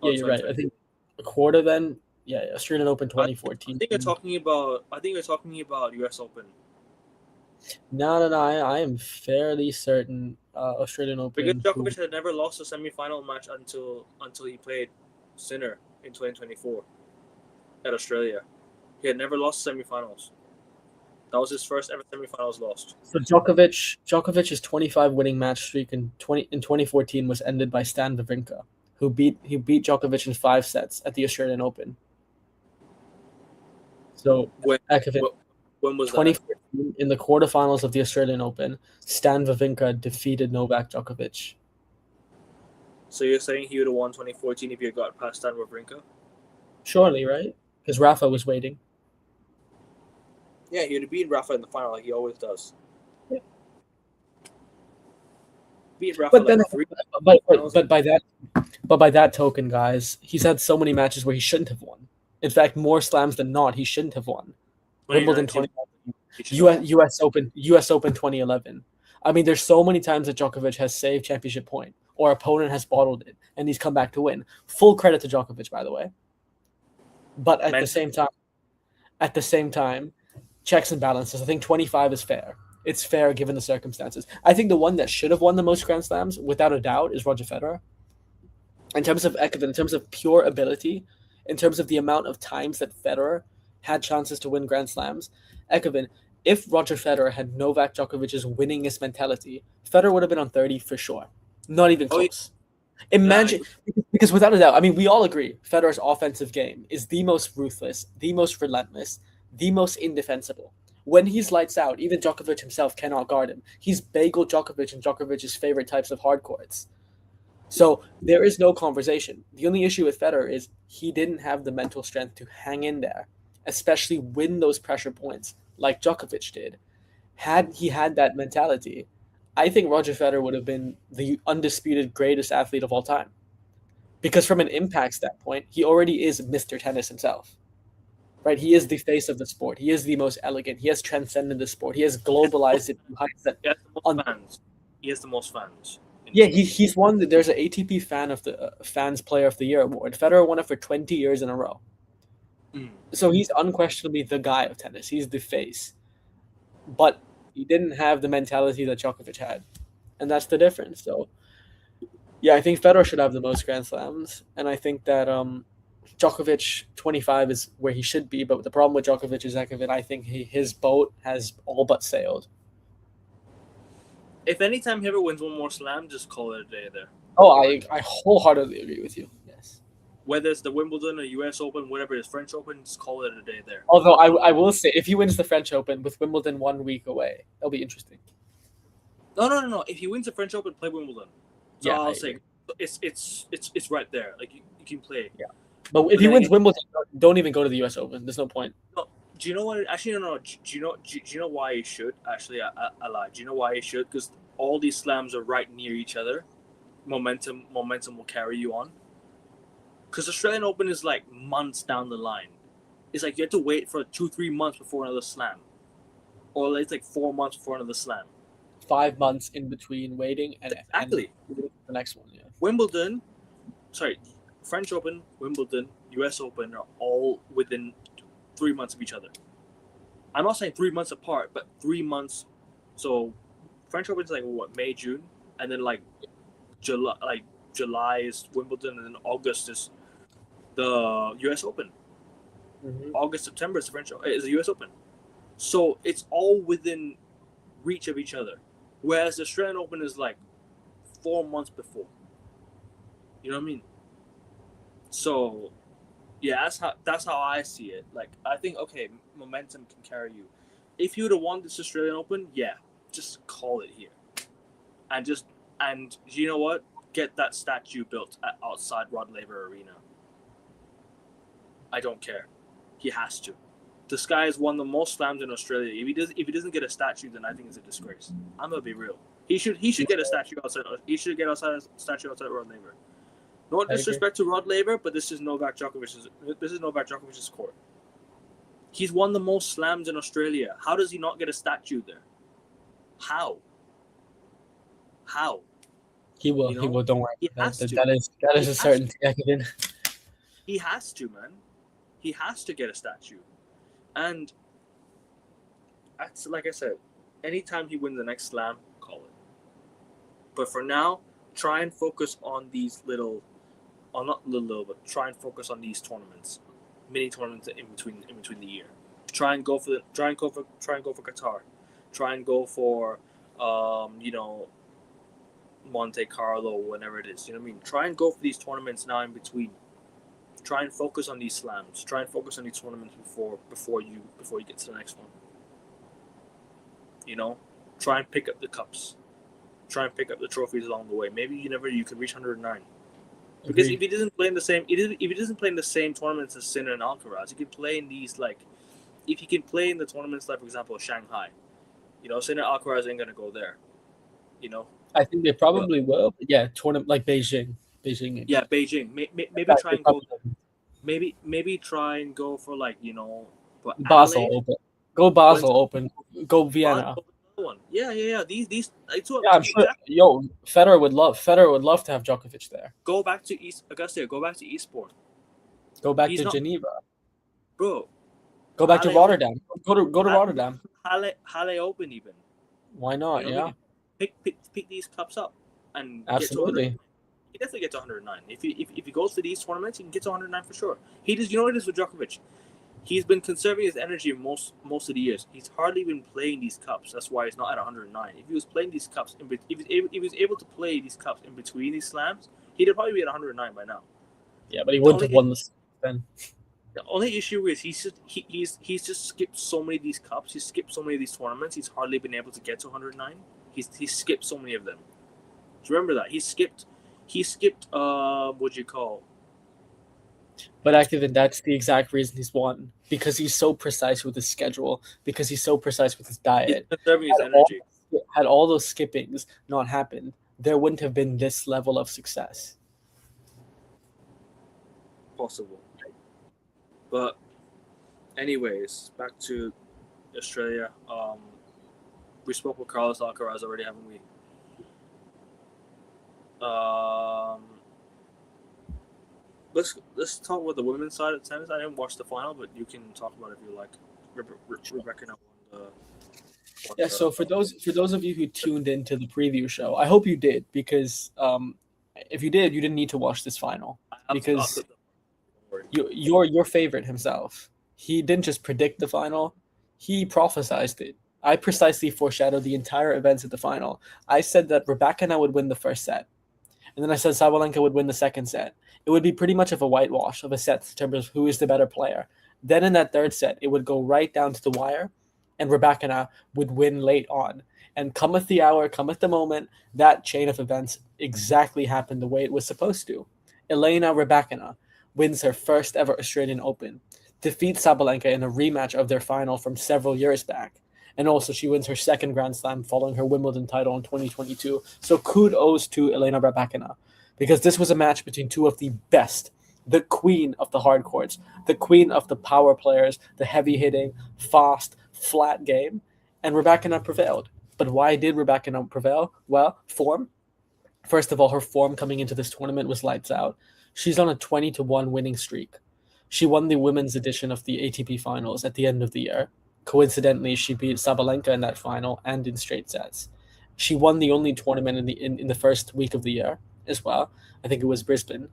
Yeah, you're right. I think a quarter then. Yeah, Australian Open 2014. I think you're talking about U.S. Open. No. I am fairly certain Australian Open. Because Djokovic had never lost a semi-final match until he played Sinner in 2024 at Australia. He had never lost semifinals. That was his first ever semifinals lost. So Djokovic's 25 winning match streak in 2014 was ended by Stan Wawrinka, who beat Djokovic in 5 sets at the Australian Open. So When Ekevin, when was that? 2014 in the quarterfinals of the Australian Open, Stan Wawrinka defeated Novak Djokovic. So you're saying he would have won 2014 if he had got past Stan Wawrinka? Surely, right? Because Rafa was waiting. Yeah, he would have beaten Rafa in the final like he always does. Yeah. Beat Rafa But then, like 3. but by that token, guys, he's had so many matches where he shouldn't have won. In fact, more slams than not, he shouldn't have won. Wimbledon 2011, US Open 2011. I mean, there's so many times that Djokovic has saved championship point or opponent has bottled it and he's come back to win. Full credit to Djokovic, by the way. But at the same time, checks and balances. I think 25 is fair. It's fair given the circumstances. I think the one that should have won the most Grand Slams, without a doubt, is Roger Federer. In terms of Ekevin, in terms of pure ability, in terms of the amount of times that Federer had chances to win Grand Slams, Ekevin, if Roger Federer had Novak Djokovic's winningest mentality, Federer would have been on 30 for sure. Not even close. Imagine, because without a doubt, I mean, we all agree Federer's offensive game is the most ruthless, the most relentless, the most indefensible. When he's lights out, even Djokovic himself cannot guard him. He's bagel Djokovic and Djokovic's favorite types of hard courts. So there is no conversation. The only issue with Federer is he didn't have the mental strength to hang in there, especially win those pressure points like Djokovic did. Had he had that mentality, I think Roger Federer would have been the undisputed greatest athlete of all time. Because from an impact standpoint, he already is Mr. Tennis himself. Right? He is the face of the sport. He is the most elegant. He has transcended the sport. He has globalized it. He has the most fans. Yeah, he's won. There's an ATP Fans Player of the Year award. Federer won it for 20 years in a row. So he's unquestionably the guy of tennis. He's the face. But he didn't have the mentality that Djokovic had. And that's the difference. So, yeah, I think Federer should have the most Grand Slams. And I think that Djokovic 25 is where he should be. But the problem with Djokovic is that I think his boat has all but sailed. If anytime he ever wins one more slam, just call it a day there. Oh, I wholeheartedly agree with you. Yes. Whether it's the Wimbledon or US Open, whatever it is, French Open, just call it a day there. Although I will say, if he wins the French Open with Wimbledon 1 week away, it'll be interesting. No. If he wins the French Open, play Wimbledon. So yeah, I'll say it's right there. Like you can play. Yeah. But if he wins Wimbledon, don't even go to the US Open. There's no point. No. Do you know what? Actually, no. Do you know why he should? Actually, I lied. Do you know why he should? Because all these slams are right near each other. Momentum will carry you on. Because Australian Open is like months down the line. It's like you have to wait for 2-3 months before another slam, or it's like 4 months before another slam. 5 months in between waiting and exactly the next one. Yeah. French Open, Wimbledon, US Open are all within 3 months of each other. I'm not saying 3 months apart, but 3 months. So French Open is like May, June, and then like July is Wimbledon, and then August is the US Open. Mm-hmm. August, September is the US Open. So it's all within reach of each other. Whereas the Australian Open is like 4 months before. You know what I mean? So yeah, that's how I see it. Like I think momentum can carry you. If you would have won this Australian Open, yeah, just call it here. And you know what? Get that statue built outside Rod Laver Arena. I don't care. He has to. This guy has won the most slams in Australia. If he doesn't get a statue, then I think it's a disgrace. I'm gonna be real. He should get a statue outside. He should get a statue outside Rod Laver. No disrespect to Rod Laver, but this is Novak Djokovic's court. He's won the most slams in Australia. How does he not get a statue there? How? He will. He will. Don't worry. That is a certainty. He has to, man. He has to get a statue. And like I said, anytime he wins the next slam, call it. But for now, try and focus on these but try and focus on these tournaments. mini tournaments in between the year. Try and go for Qatar. Try and go for Monte Carlo, whenever it is. You know what I mean? Try and go for these tournaments now in between. Try and focus on these slams. Try and focus on these tournaments before you get to the next one. You know, try and pick up the cups. Try and pick up the trophies along the way. Maybe you could reach 109. Because if he doesn't play in the same tournaments as Sinner and Alcaraz, he can play in these if he can play in the tournaments like, for example, Shanghai. Sinner and Alcaraz ain't gonna go there. I think they probably will. But yeah, tournament like Beijing. Maybe. Yeah, Beijing. Maybe try and go. Maybe try and go for Basel Adelaide? Open. Go Basel Open. Go Vienna. One. Yeah. These I'm sure. Exactly. Yo, Federer would love to have Djokovic there. Go back to Augusta. Go back to Eastbourne. Go back to Geneva, bro. Go back to Rotterdam. Go to Rotterdam. Halle Open even. Why not? Yeah. Pick these cups up and absolutely. He definitely gets to 109. If he goes to these tournaments, he can get to 109 for sure. He does. You know what it is with Djokovic? He's been conserving his energy most of the years. He's hardly been playing these cups. That's why he's not at 109. If he was playing these cups, if he was able to play these cups in between these slams, he'd probably be at 109 by now. Yeah, but he wouldn't have won this then. The only issue is he's just skipped so many of these cups. He's skipped so many of these tournaments. He's hardly been able to get to 109. He's skipped so many of them. Do you remember that? He skipped what do you call? But Activin, that's the exact reason he's won. Because he's so precise with his schedule. Because he's so precise with his diet. He's conserving his energy. Had all those skippings not happened, there wouldn't have been this level of success. Possible. But anyways, back to Australia. We spoke with Carlos Alcaraz already, haven't we? Let's talk about the women's side of tennis. I didn't watch the final, but you can talk about it if you like. Rebecca won yeah. So for those of you who tuned into the preview show, I hope you did, because if you did, you didn't need to watch this final, because your favorite himself, he didn't just predict the final, he prophesized it. I precisely foreshadowed the entire events of the final. I said that Rebecca would win the first set. And then I said Sabalenka would win the second set. It would be pretty much of a whitewash of a set in terms of who is the better player. Then in that third set, it would go right down to the wire, and Rebecca would win late on. And cometh the hour, cometh the moment, that chain of events exactly happened the way it was supposed to. Elena Rybakina wins her first ever Australian Open, defeats Sabalenka in a rematch of their final from several years back. And also, she wins her second Grand Slam following her Wimbledon title in 2022. So kudos to Elena Rybakina, because this was a match between two of the best, the queen of the hard courts, the queen of the power players, the heavy-hitting, fast, flat game, and Rybakina prevailed. But why did Rybakina prevail? Well, form. First of all, her form coming into this tournament was lights out. She's on a 20-1 winning streak. She won the women's edition of the ATP finals at the end of the year. Coincidentally, she beat Sabalenka in that final and in straight sets. She won the only tournament in the first week of the year as well. I think it was Brisbane.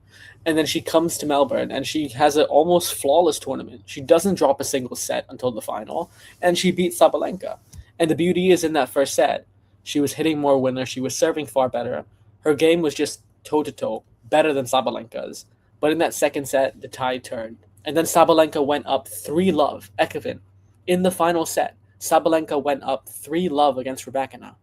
And then she comes to Melbourne and she has an almost flawless tournament. She doesn't drop a single set until the final, and she beats Sabalenka. And the beauty is, in that first set, she was hitting more winners. She was serving far better. Her game was just toe-to-toe, better than Sabalenka's. But in that second set, the tide turned. And then Sabalenka went up 3-love. Ekevin. In the final set, Sabalenka went up 3-love against Rybakina.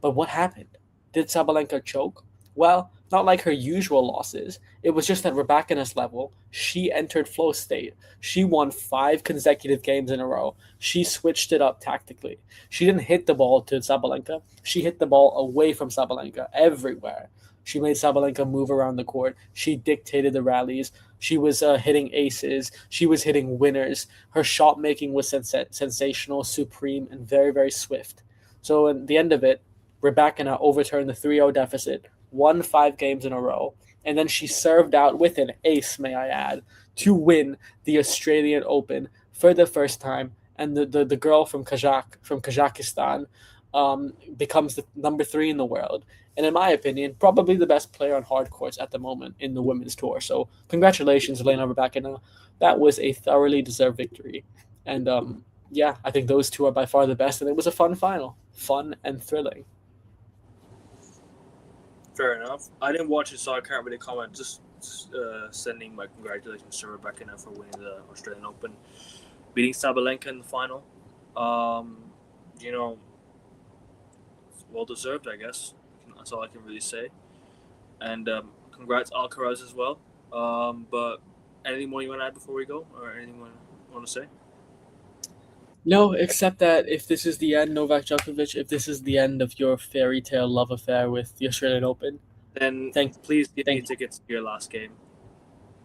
But what happened? Did Sabalenka choke? Well, not like her usual losses. It was just at Rybakina's level, she entered flow state. She won 5 consecutive games in a row. She switched it up tactically. She didn't hit the ball to Sabalenka. She hit the ball away from Sabalenka everywhere. She made Sabalenka move around the court. She dictated the rallies. She was hitting aces. She was hitting winners. Her shot making was sensational, supreme, and very, very swift. So at the end of it, Rybakina overturned the 3-0 deficit, won 5 games in a row, and then she served out with an ace, may I add, to win the Australian Open for the first time. And the girl from Kazakhstan, becomes the number 3 in the world, and in my opinion, probably the best player on hard courts at the moment in the women's tour. So congratulations, Elena Rybakina. That was a thoroughly deserved victory, and yeah, I think those two are by far the best, and it was a fun final, fun and thrilling. Fair enough. I didn't watch it, so I can't really comment. Just sending my congratulations to Rebecca for winning the Australian Open, beating Sabalenka in the final. You know, well deserved, I guess. That's all I can really say. And congrats Alcaraz as well. But anything more you want to add before we go, or anything you want to say? No, except that if this is the end, Novak Djokovic, if this is the end of your fairy tale love affair with the Australian Open, then thank please give me thank tickets to your last game.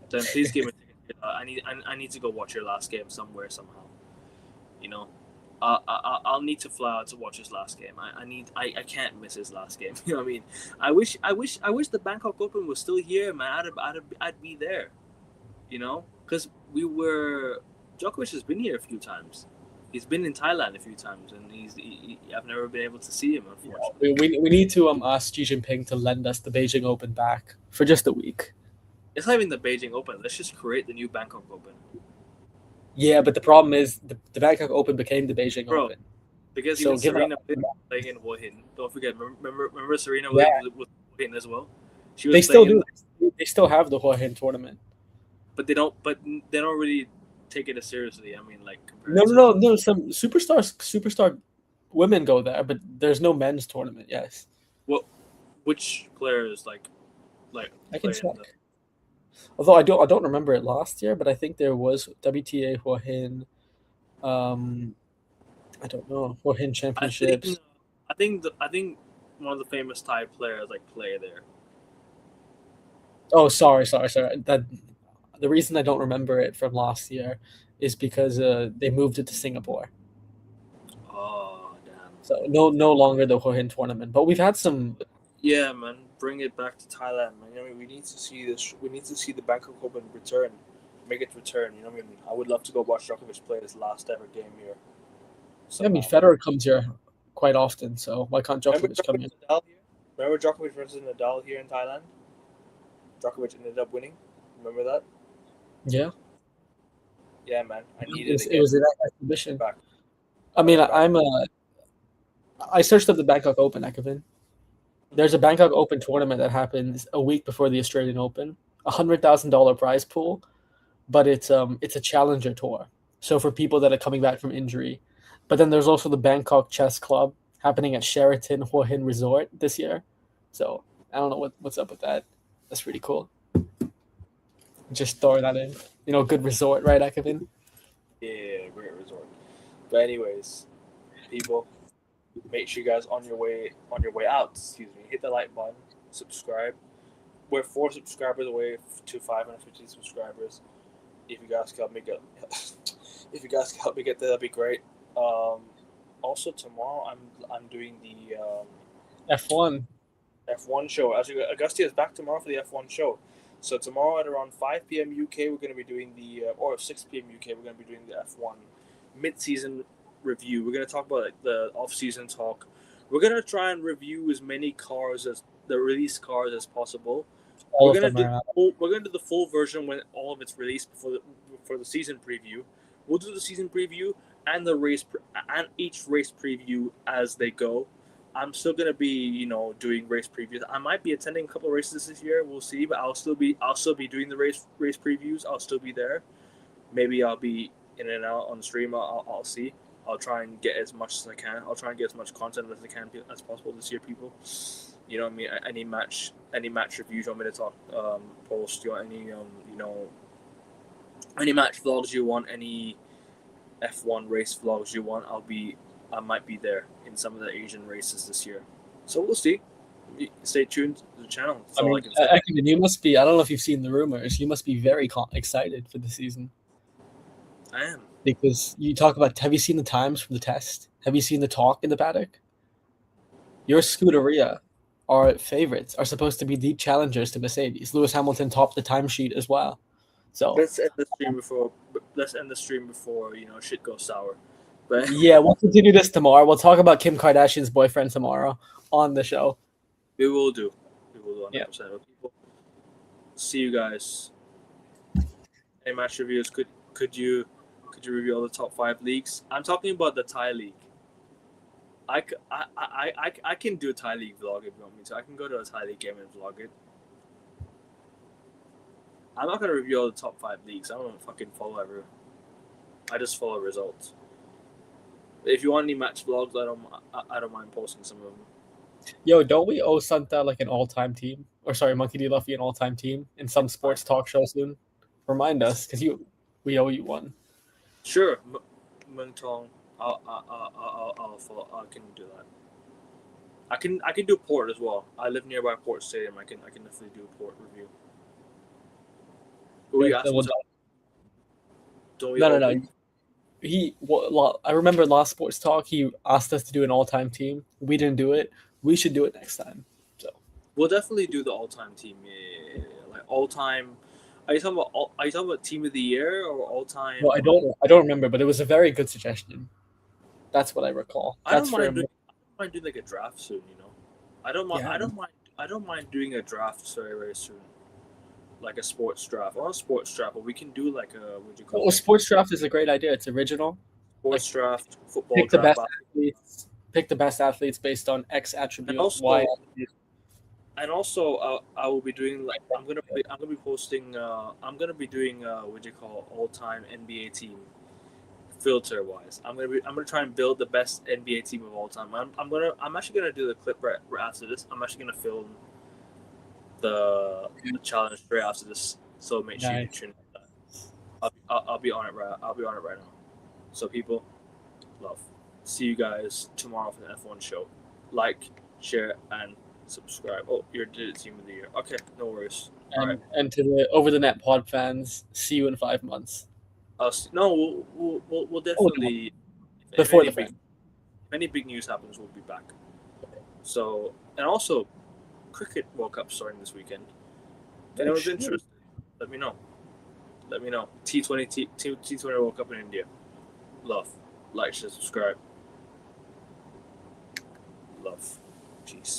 Then please give me tickets. I need to go watch your last game somewhere somehow. You know, I'll need to fly out to watch his last game. I can't miss his last game. You know what I mean? I wish the Bangkok Open was still here, man. I'd be there. You know, because Djokovic has been here a few times. He's been in Thailand a few times, and I've never been able to see him, unfortunately. we need to ask Xi Jinping to lend us the Beijing Open back for just a week. It's not even the Beijing Open. Let's just create the new Bangkok Open. Yeah, but the problem is the Bangkok Open became the Beijing Open. Because So even give it Serena up. was playing in Hua Hin. Don't forget, remember Serena Yeah. was Hua Hin as well? She was They still playing do. They still have the Hua Hin tournament. but they don't really take it as seriously. I mean, like No. Some superstar women go there, but there's no men's tournament. Yes, Well, which players like I can play in check. Although I don't remember it last year, but I think there was WTA Hua Hin. I don't know, Hua Hin championships. I think one of the famous Thai players play there. Oh, sorry. That the reason I don't remember it from last year is because they moved it to Singapore, Oh damn! so no longer the Hua Hin tournament. But we've had some. Yeah, man, bring it back to Thailand, man. I mean, we need to see this. We need to see the Bangkok Open return, make it return. You know what I mean? I would love to go watch Djokovic play his last ever game here. I mean, Federer comes here quite often, so why can't Djokovic come here? Remember Djokovic versus Nadal here in Thailand? Djokovic ended up winning. Remember that? Yeah. Yeah, man. I need it. It was an exhibition. Back. I mean, I searched up the Bangkok Open, Ekavin. There's a Bangkok Open tournament that happens a week before the Australian Open. $100,000 prize pool, but it's a challenger tour. So for people that are coming back from injury. But then there's also the Bangkok Chess Club happening at Sheraton Hua Hin Resort this year. So I don't know what's up with that. That's pretty cool. Just throwing that in. You know, good resort, right, Ekavin? Yeah, great resort. But anyways, people, make sure you guys on your way out. Hit the like button, subscribe. We're 4 subscribers away to 550 subscribers. If you guys can help me get, that, that'd be great. Also tomorrow I'm doing the F1 show. As Augustia is back tomorrow for the F1 show. So tomorrow at around 5 p.m. UK, we're going to be doing or 6 p.m. UK, we're going to be doing the F1 mid-season review. We're going to talk about the off-season talk. We're going to try and review as many cars as the released cars as possible. We're going to do the full version when all of it's released for the season preview. We'll do the season preview and the race and each race preview as they go. I'm still gonna be, doing race previews. I might be attending a couple of races this year. We'll see, but I'll still be doing the race previews. I'll still be there. Maybe I'll be in and out on the stream. I'll see. I'll try and get as much as I can. I'll try and get as much content as I can as possible this year, people. You know what I mean? Any match reviews you want me to talk, post? You want any match vlogs you want? Any F1 race vlogs you want? I might be there in some of the Asian races this year. So we'll see. Stay tuned to the channel. You must be, I don't know if you've seen the rumors, you must be very excited for the season. I am. Because you talk about, have you seen the times from the test? Have you seen the talk in the paddock? Your Scuderia, our favorites, are supposed to be deep challengers to Mercedes. Lewis Hamilton topped the timesheet as well. So let's end the stream before shit goes sour. But Yeah, we'll continue this tomorrow. We'll talk about Kim Kardashian's boyfriend tomorrow on the show. we will do. We will do 100%. Yeah. People, see you guys. Any match reviews? Could you review all the top 5 leagues? I'm talking about the Thai league. I can do a Thai league vlog if you want me to. I can go to a Thai league game and vlog it. I'm not gonna review all the top 5 leagues. I don't fucking follow everyone. I just follow results. If you want any match vlogs, I don't mind posting some of them. Yo, don't we owe Santa like an all-time team? Or sorry, Monkey D. Luffy an all-time team in some sports talk show soon? Remind us, because we owe you one. Sure, Mung Tong. I'll follow. I can do that. I can do Port as well. I live nearby Port Stadium. I can definitely do a Port review. We asked him to- don't we? No. I remember last sports talk. He asked us to do an all-time team. We didn't do it. We should do it next time. So We'll definitely do the all-time team. Yeah. Like all-time. Are you talking about team of the year or all-time? well, I don't remember, but it was a very good suggestion. That's what I recall. I don't mind doing like a draft soon. You know, I don't mind. Yeah. I don't mind doing a draft very soon, like a sports draft. Or a sports draft, but we can do like a what do you call Well, it? sports draft is a great idea. It's original. Sports draft, football Pick the draft. best athletes. Pick the best athletes based on X attribute, And also- Y. And also, I will be doing like I'm gonna be posting. I'm gonna be doing what do you call all-time NBA team filter wise. I'm gonna try and build the best NBA team of all time. I'm actually gonna do the clip right after this. I'm actually gonna film the challenge right after this. So make sure you Nice. tune in. I'll be on it right now. So people, love. See you guys tomorrow for the F1 show. Like, share, and subscribe. Oh, you're the team of the year. Okay, no worries. And to the over the net pod fans, see you in 5 months. No, we'll definitely Before the if any big news happens, we'll be back. So, and also, cricket World Cup starting this weekend. If anyone's interested, let me know. T20 World Cup in India. Love, like, share, subscribe. Love. Jeez.